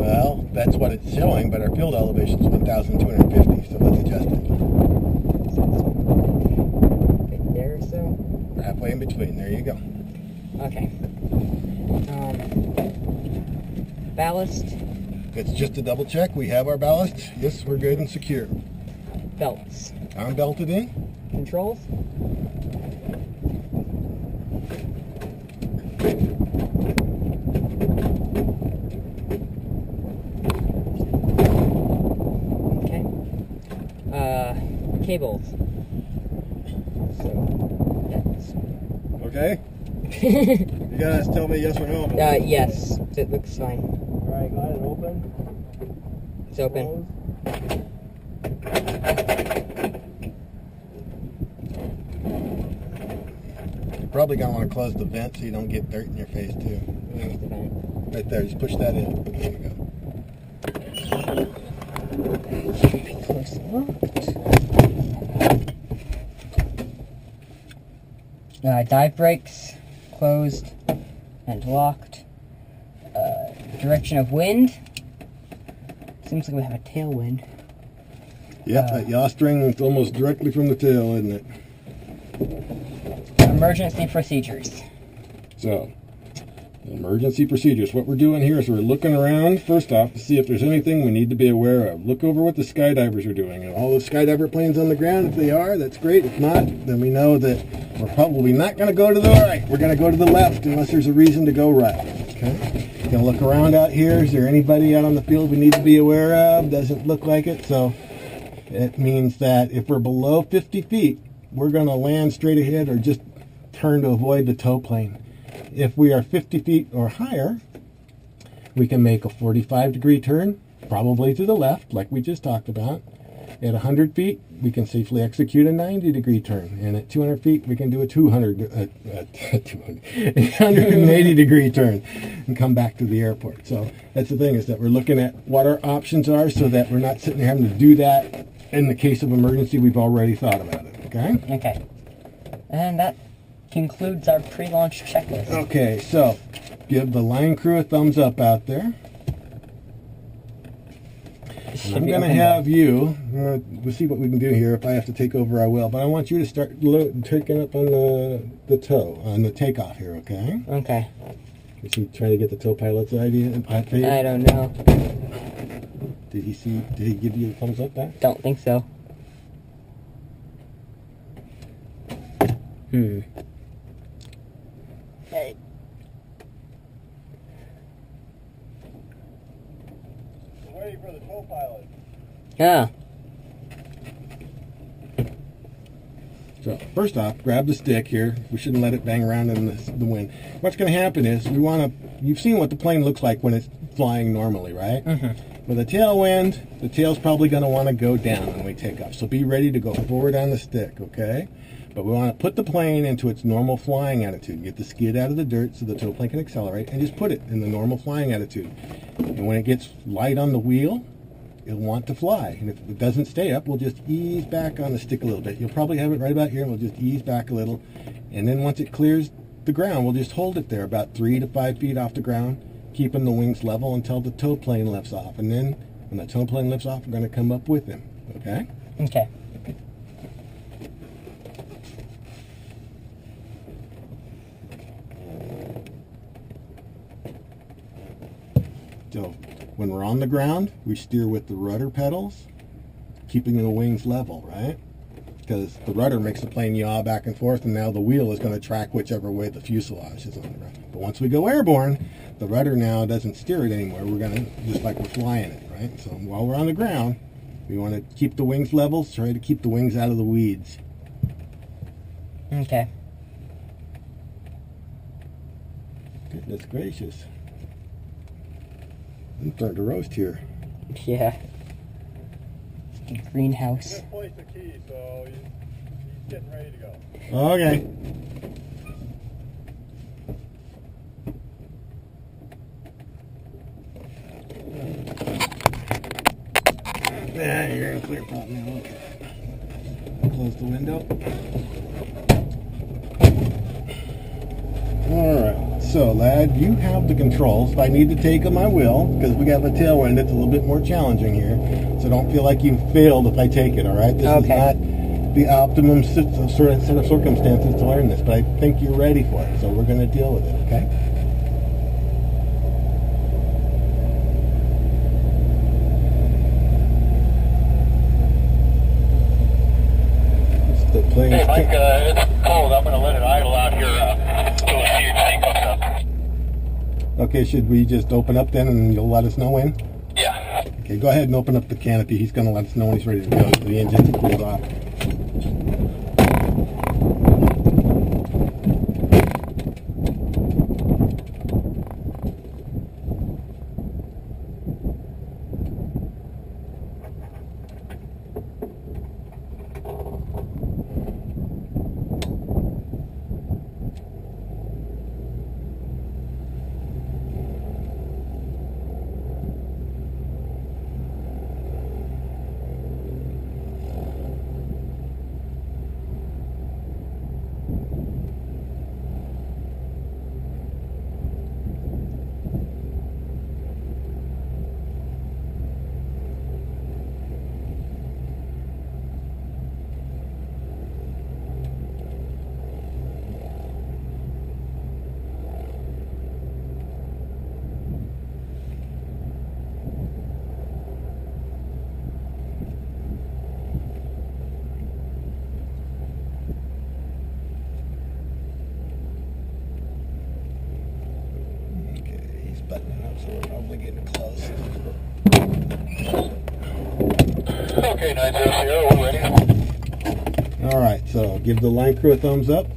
Well, that's what it's showing, but our field elevation is 1,250, so let's adjust it. Right there, so? Halfway in between, there you go. Okay. Ballast. It's just a double check. We have our ballast. Yes, we're good and secure. Belts. I'm belted in. Controls. Okay. Cables. So, that's... Okay. You guys tell me yes or no. Yes. It looks fine. Alright, got it open. It's open. You're probably going to want to close the vent so you don't get dirt in your face too. There's the vent. Right there, just push that in. There you go. Close locked. Dive brakes closed and locked. Direction of wind. Seems like we have a tailwind. Yep, that yaw string is almost directly from the tail, isn't it? Emergency procedures. So, emergency procedures. What we're doing here is we're looking around, first off, to see if there's anything we need to be aware of. Look over what the skydivers are doing. And all the skydiver planes on the ground, if they are, that's great. If not, then we know that we're probably not going to go to the right. We're going to go to the left unless there's a reason to go right. Okay? Going to look around out here. Is there anybody out on the field we need to be aware of? Doesn't look like it. So it means that if we're below 50 feet, we're going to land straight ahead or just turn to avoid the tow plane. If we are 50 feet or higher, we can make a 45-degree turn, probably to the left, like we just talked about. At 100 feet, we can safely execute a 90-degree turn. And at 200 feet, we can do a 180-degree turn and come back to the airport. So that's the thing, is that we're looking at what our options are so that we're not sitting there having to do that. In the case of emergency, we've already thought about it, okay? Okay. And that concludes our pre-launch checklist. Okay, so give the line crew a thumbs up out there. I'm going to have you, we'll see what we can do here. If I have to take over, I will. But I want you to start taking up on the tow, on the takeoff here, okay? Okay. Is he trying to get the tow pilot's idea? I don't know. Did he give you a thumbs up back? Don't think so. Hey. Waiting for the tow pilot. Yeah. So first off, grab the stick here. We shouldn't let it bang around in the wind. What's going to happen is you've seen what the plane looks like when it's flying normally, right? Mm-hmm. With a tailwind, the tail's probably going to want to go down when we take off. So be ready to go forward on the stick, okay? But we want to put the plane into its normal flying attitude. Get the skid out of the dirt so the tow plane can accelerate, and just put it in the normal flying attitude. And when it gets light on the wheel, it'll want to fly. And if it doesn't stay up, we'll just ease back on the stick a little bit. You'll probably have it right about here, and we'll just ease back a little. And then once it clears the ground, we'll just hold it there about 3 to 5 feet off the ground, keeping the wings level until the tow plane lifts off. And then when the tow plane lifts off, we're going to come up with him, okay? Okay. So when we're on the ground, we steer with the rudder pedals, keeping the wings level, right? Because the rudder makes the plane yaw back and forth, and now the wheel is going to track whichever way the fuselage is on the ground. But once we go airborne, the rudder now doesn't steer it anymore. We're going to, just like we're flying it, right? So while we're on the ground, we want to keep the wings level, try to keep the wings out of the weeds. Okay. Goodness gracious. I'm starting to roast here. Yeah. The greenhouse. Just placed the key, so he's getting ready to go. Okay. Yeah, you're in clear pot now. Okay. Close the window. Alright. so lad, you have the controls. If I need to take them, I will, because we got a tailwind. It's a little bit more challenging here, so don't feel like you failed if I take it. All right, this is not the optimum set of circumstances to learn this, but I think you're ready for it, so we're going to deal with it. Okay. Hey, Mike, it's cold. I'm going to let it idle out here until the CHD comes up. Okay, should we just open up then and you'll let us know when? Yeah. Okay, go ahead and open up the canopy. He's going to let us know when he's ready to go. So the engine's cooled off. Buttoning up, so we're probably getting close. Okay, 90 Sierra, we're ready. All right, so give the line crew a thumbs up.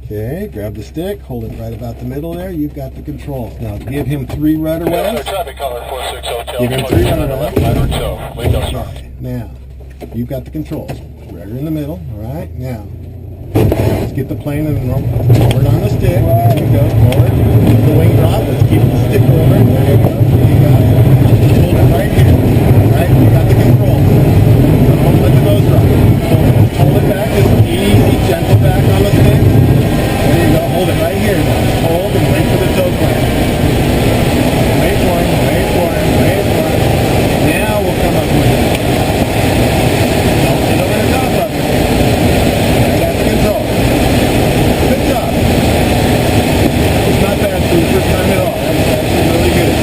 Okay, grab the stick, hold it right about the middle there. You've got the controls. Now give him 3 rudder waves. Traffic color 46 Hotel. Give him 3 rudder waves. Wait, no, sorry. Okay, now you've got the controls. Rudder in the middle. All right, now. Let's get the plane and forward on the stick. There you go. Forward. Keep the wing drop. Let's keep the stick over. There you go. There you go. Hold it right here. All right. You got the control. Don't let the nose drop. Hold it back. Just easy, gentle back on the stick. There you go. Hold it right here. Hold and wait for the toe clamp. Wait for him. Wait for him. Wait for him. Now we'll come up with it. Don't get over the top of it. Control. Good job. It's not bad for the first time at all. That was actually really good.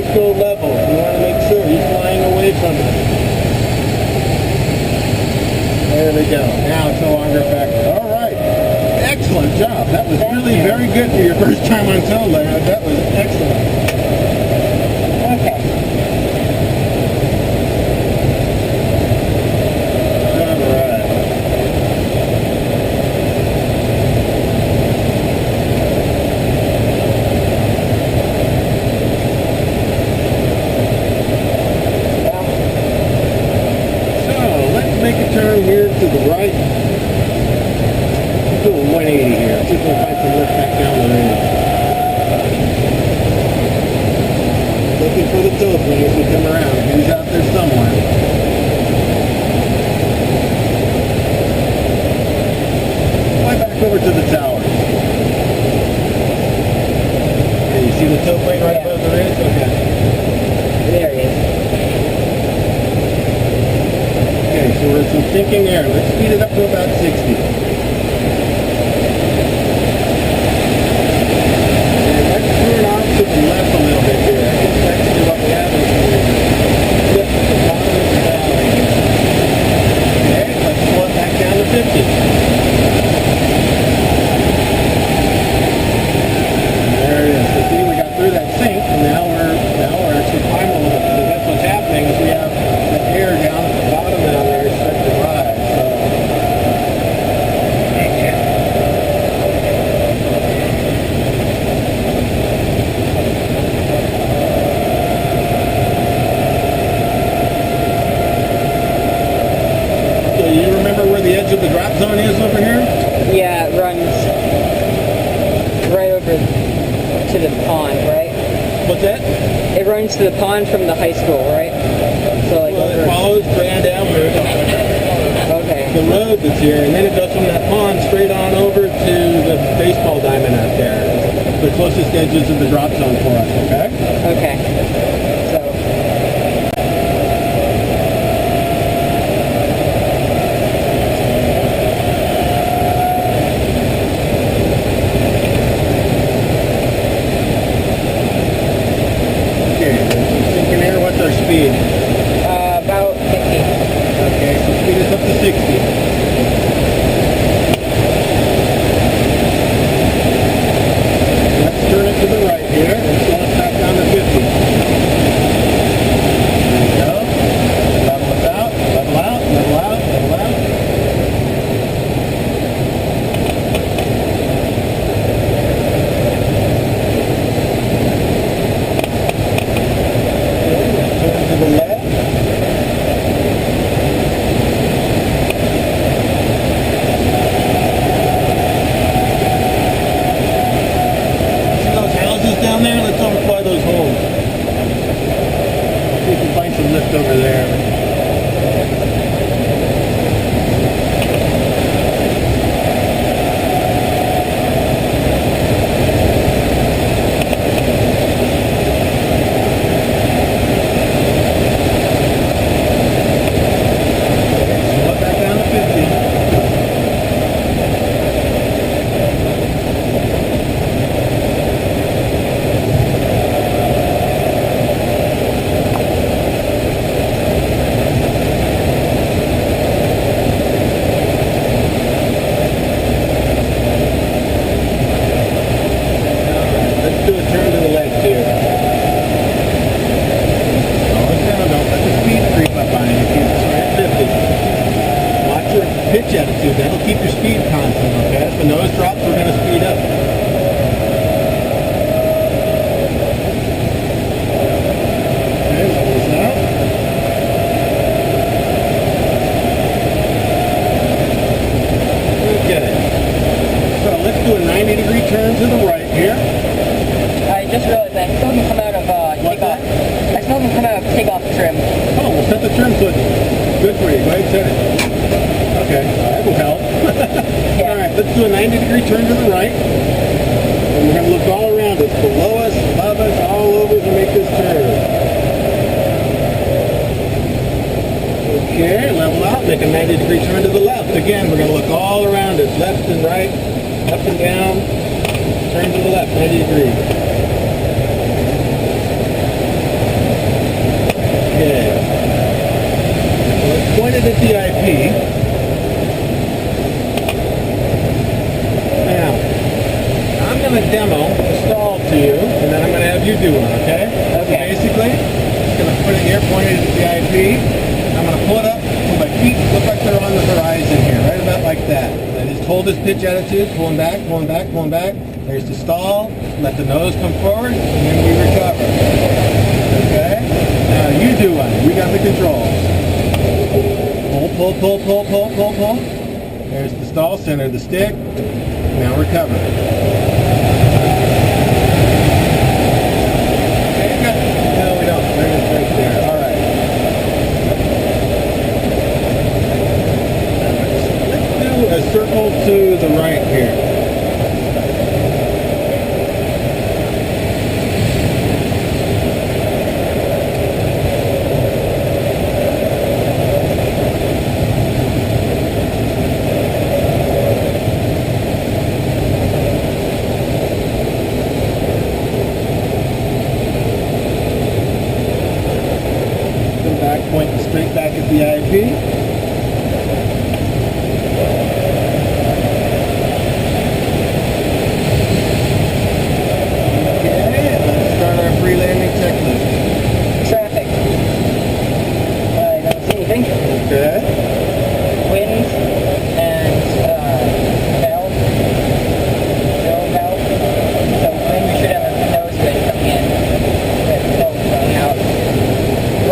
things go level. You want to make sure he's flying away from it. There we go. Now it's no longer affected. All right. Excellent job. That was really very good for your first time on tow, Larry. That was excellent. Okay. All right. So let's make a turn here to the right. Let's do a 180 here. See if we can find some lift back down the range. Looking for the tow plane as we come around. He's out there somewhere. Fly back over to the tower. Okay, you see the tow plane right above the ridge? Okay. There he is. Okay, so we're in some sinking air. Let's speed it up to about 60. To the left a little bit here. I think that's actually what we have is flip the bottom of the valley. Okay, let's slow it back down to 50. There it is. So see, we got through that sink, and now we're actually climbing a little bit. That's what's happening is we have the air down at the bottom down there is starting to rise. Of the drop zone is over here? Yeah, it runs right over to the pond, right? What's that? It runs to the pond from the high school, right? So like Well, it follows Grand Avenue. Okay. The road that's here, and then it goes from that pond straight on over to the baseball diamond out there. The closest edges of the drop zone for us, okay? Okay. Speed? About 50. Okay, so speed is up to 60. Let's turn it to the right here and slow it back down to 50. There we go. Level it out, level out, level out, level out. To the left. See those houses down there? Let's overfly those homes. See if we can find some lift over there. Pitch attitude, that'll keep your speed constant, okay? If the nose drops, we're going to speed up. Okay, level this out. Okay. So let's do a 90-degree turn to the right here. I just realized I still can come out of takeoff. I still can come out of takeoff trim. Oh, we'll set the trim so it's good for you. Go ahead and set it. Okay, that will help. Yeah. Alright, let's do a 90-degree turn to the right. And we're going to look all around us, below us, above us, all over to make this turn. Okay, level out, make a 90-degree turn to the left. Again, we're going to look all around us, left and right, up and down, turn to the left, 90 degrees. pointed at the IP. I'm going to pull it up so my feet look like they're on the horizon here, right about like that. I just hold this pitch attitude, pulling back, pulling back, pulling back. There's the stall, let the nose come forward, and then we recover. Okay? Now you do one. We got the controls. Pull, pull, pull, pull, pull, pull, pull. There's the stall, center the stick. Now recover. Okay, good. No, we don't. There it is right there. All right. Let's do a circle to the right here. Pointing straight back at the IP. Okay, let's start our pre-landing checklist. Traffic. I don't see anything. Okay. Wind and valve. Fill valve. So wind, we should have a nose wind coming in. We have fill going out.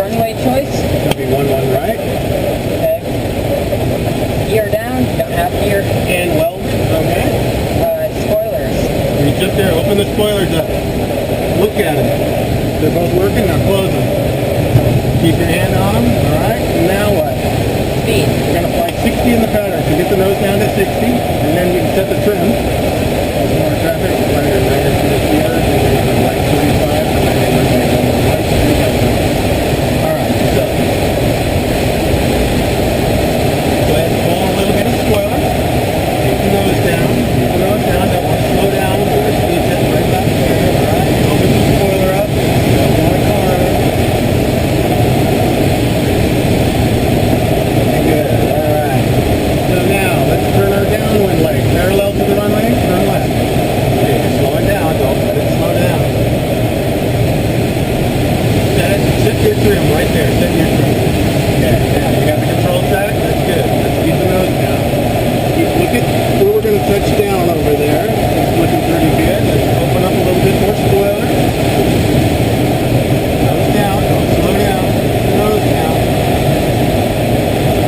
Runway choice. That'll be 1-1 right. Okay. Gear down. Don't have gear. And weld. Okay. Spoilers. Reach up there, open the spoilers up. Look at them. They're both working, now close them. Keep your hand on them, alright? Now what? Speed. We're going to fly 60 in the pattern. So get the nose down to 60, and then we can set the trim. There's more traffic. Fly your lighter to the gear, and then you're going to like 45, and then you're going to go right to the other. Alright, so. Go ahead and pull a little bit of spoiler. Take the nose down. Keep the nose down. Don't want to slow down. Speed setting right back there. Alright, open the spoiler up. Don't want to corner. Good. Alright. So now, let's turn our downwind leg parallel to the runway. Turn left. Okay, slow it down. Don't let it slow down. Set your trim right there. Set your trim. Okay, now you got the control set. That's good. Let's keep the nose down. Look at where we're going to touch down over there. It's looking pretty good. Let's open up a little bit more spoiler. Nose down. Don't slow down. Nose down.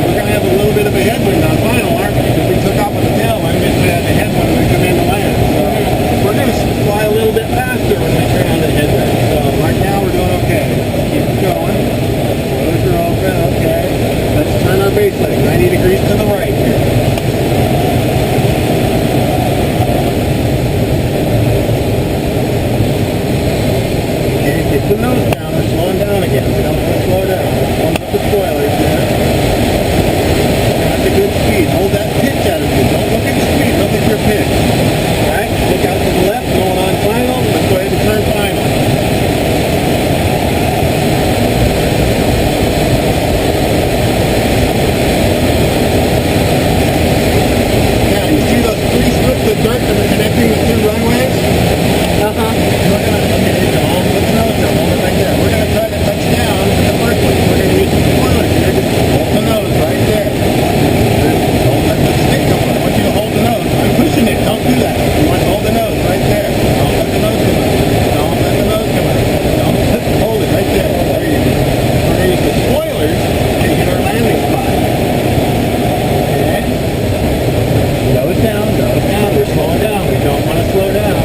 We're going to have a little bit of a headwind on final, aren't we? Because we took off with the tailwind, we had the headwind when we come in to land. So we're going to fly a little bit faster when we turn on the headwind. So right now we're doing okay. Keep going. Spoilers are open. Okay. Let's turn our base leg 90 degrees to the right here. Okay, get the nose down. We're slowing down again. We don't want to slow down. Pump up the spoilers there. That's a good speed. Hold that pitch attitude. Don't look at the speed. Look at your pitch. Alright? Look out to the left. Going on final. Let's go ahead and turn final. Now, you see those 3 strips of dirt that are connecting the 2 runways? We're gonna, okay, so hold the nose down, hold it right there. We're gonna try to touch down with the first one. We're gonna use the spoilers here. Just hold the nose right there. Don't let the stick come on. I want you to hold the nose. I'm pushing it. Don't do that. You want to hold the nose right there. Don't let the nose come up. Don't let the nose come up. Hold it right there. There you go. We're gonna use the spoilers to get our landing spot. Okay. Nose down, nose down. We're slowing down. We don't want to slow down.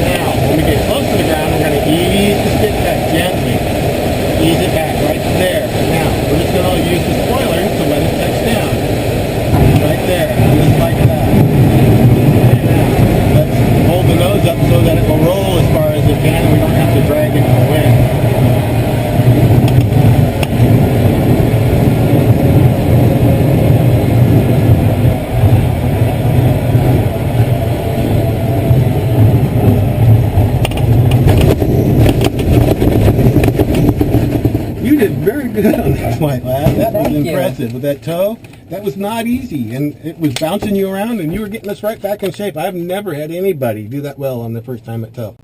Now, when we get close to the ground, we're going to ease the stick back gently. Ease it back right there. Now, we're just going to use the spoilers to let it touch down. Right there, just like that. And now, let's hold the nose up so that it will roll as far as it can and we don't have to drag it in the wind. You did very good on that flight, lad. That was impressive. With that toe, that was not easy. And it was bouncing you around, and you were getting us right back in shape. I've never had anybody do that well on the first time at toe.